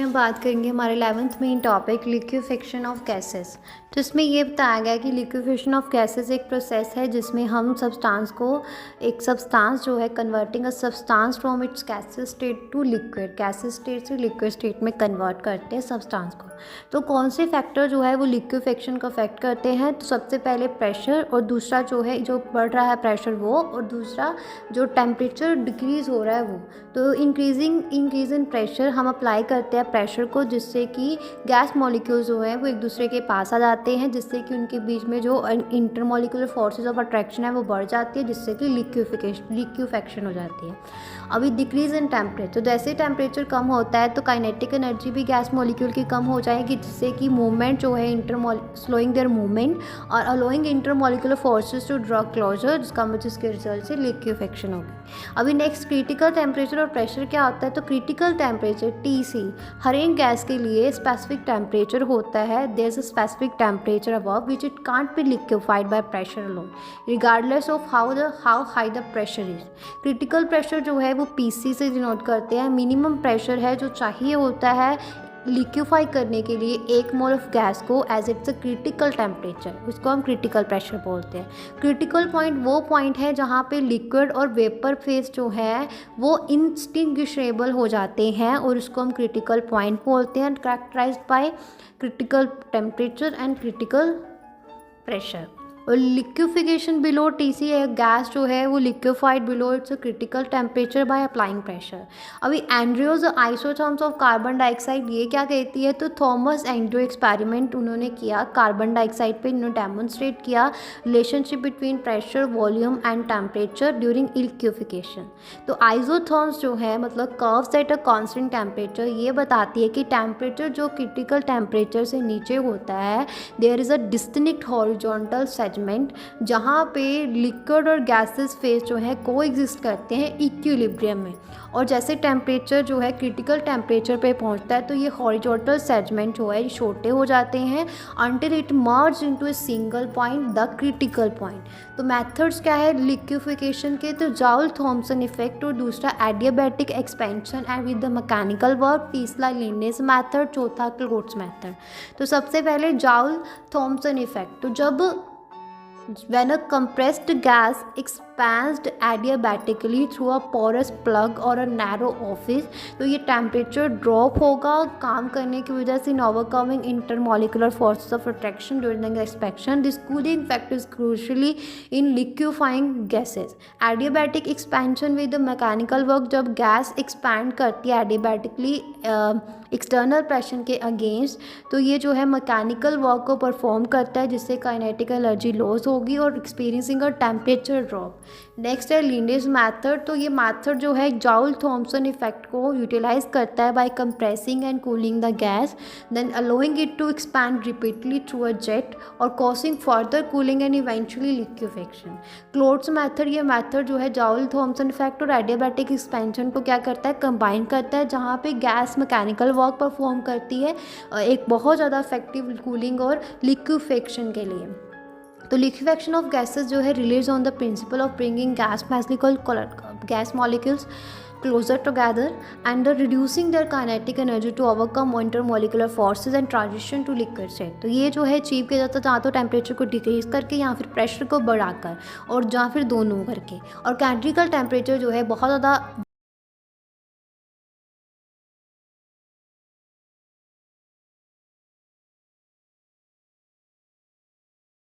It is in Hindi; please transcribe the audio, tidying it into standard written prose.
में हम बात करेंगे हमारे 11th main topic liquefaction of gases. तो इसमें ये बताया गया कि लिक्विफेक्शन ऑफ गैसेस एक प्रोसेस है जिसमें हम सब्सटेंस को एक सब्सटेंस जो है converting a substance from its gases state to liquid, gases state से लिक्विड स्टेट में कन्वर्ट करते हैं सब्सटेंस को। तो कौन से फैक्टर जो है वो लिक्विफेक्शन को अफेक्ट करते हैं? तो सबसे पहले प्रेशर, और दूसरा जो है जो बढ़ रहा है प्रेशर वो, और दूसरा जो टेम्परेचर डिक्रीज़ हो रहा है वो। तो इंक्रीज़ इन प्रेशर हम अप्लाई करते हैं प्रेशर को, जिससे कि गैस मॉलिक्यूल्स जो हैं वो एक दूसरे के पास आ जाते हैं, जिससे कि उनके बीच में जो इंटरमॉलिक्यूलर फोर्सेस ऑफ अट्रैक्शन है वो बढ़ जाती है, जिससे कि लिक्विफेक्शन हो जाती है। अभी डिक्रीज़ इन टेम्परेचर, जैसे टेम्परेचर कम होता है तो काइनेटिक एनर्जी भी गैस मॉलिक्यूल की कम हो जाएगी, जिससे कि मूवमेंट जो है स्लोइंग देयर मूवमेंट और allowing intermolecular forces to draw closer, जिसके रिजल्ट से लिक्विफेक्शन होगी। अभी नेक्स्ट क्रिटिकल टेम्परेचर और प्रेशर क्या होता है? तो क्रिटिकल टेम्परेचर TC हर एक गैस के लिए स्पेसिफिक टेम्परेचर होता है। There is a specific temperature above which it can't be liquefied by pressure alone regardless of how high the pressure is. Critical pressure जो है वो PC से डिनोट करते हैं। मिनिमम प्रेशर है जो चाहिए होता है लिक्विफाई करने के लिए 1 मोल ऑफ गैस को as its a critical temperature, उसको हम क्रिटिकल प्रेशर बोलते हैं। क्रिटिकल पॉइंट वो पॉइंट है जहाँ पे लिक्विड और वेपर फेज जो है वो इनस्टिंग्विशेबल हो जाते हैं, और उसको हम क्रिटिकल पॉइंट बोलते हैं, characterized by critical temperature and critical pressure. और लिक्विफिकेशन बिलो TC है, गैस जो है वो liquefied below its critical temperature by applying pressure. अभी Andrews isotherms of carbon dioxide ये क्या कहती है? तो थॉमस एंड्रयू एक्सपेरिमेंट उन्होंने किया कार्बन डाइऑक्साइड पे, इन्होंने डेमोन्स्ट्रेट किया relationship between pressure, volume and temperature during liquefaction. तो आइसोथर्म्स जो है मतलब curves at a constant temperature, ये बताती है कि टेम्परेचर जो क्रिटिकल टेम्परेचर से नीचे होता है there is a distinct horizontal segment जहाँ पे लिक्विड और गैसेस फेज जो है को एग्जिस्ट करते हैं इक्विलिब्रियम में। और जैसे टेम्परेचर जो है क्रिटिकल टेम्परेचर पे पहुँचता है तो ये हॉरिजॉन्टल सेगमेंट जो है छोटे हो जाते हैं until it merge into a single point, the critical point. तो मेथड्स क्या है लिक्विफिकेशन के? तो जॉल थॉम्सन इफेक्ट, और दूसरा adiabatic expansion and with the mechanical work, तीसरा लिंडेज मेथड, चौथा क्लोट्स मेथड। तो सबसे पहले जॉल थॉम्सन इफेक्ट। तो जब when a compressed gas expands adiabatically through a porous plug or a narrow orifice, तो ये टेम्परेचर ड्रॉप होगा काम करने की वजह से in overcoming intermolecular forces of attraction during the expansion. This cooling effect is crucially in liquefying gases. Adiabatic expansion with the mechanical work, जब गैस एक्सपैंड करती है एडियाबैटिकली एक्सटर्नल प्रेशर के अगेंस्ट, तो ये जो है मैकेनिकल वर्क को परफॉर्म करता है, जिससे काइनेटिक एनर्जी लॉस होगी और experiencing a temperature drop. Next है लिंडेज मेथड। तो ये मेथड जो है जॉल थॉम्सन इफेक्ट को यूटिलाइज करता है by compressing and cooling the gas, then allowing it to expand repeatedly through a jet और causing further cooling and eventually liquefaction. Claude's method, ये मेथड जो है जॉल थॉम्सन इफेक्ट और एडियाबैटिक एक्सपेंशन को क्या करता है? कंबाइन करता है, जहाँ पे गैस मैकेनिकल वर्क परफॉर्म करती है एक बहुत ज़्यादा इफेक्टिव कूलिंग और लिक्विफेक्शन के लिए। तो लिक्विफेक्शन ऑफ गैसेस जो है release on the principle of bringing gas molecules closer together and reducing their kinetic energy to overcome intermolecular forces and transition to liquid state। तो ये जो है अचीव किया जाता है जहाँ तो टेम्परेचर को डिक्रीज करके या फिर प्रेशर को बढ़ाकर, और जहाँ फिर दोनों करके। और क्रिटिकल टेम्परेचर जो है बहुत ज़्यादा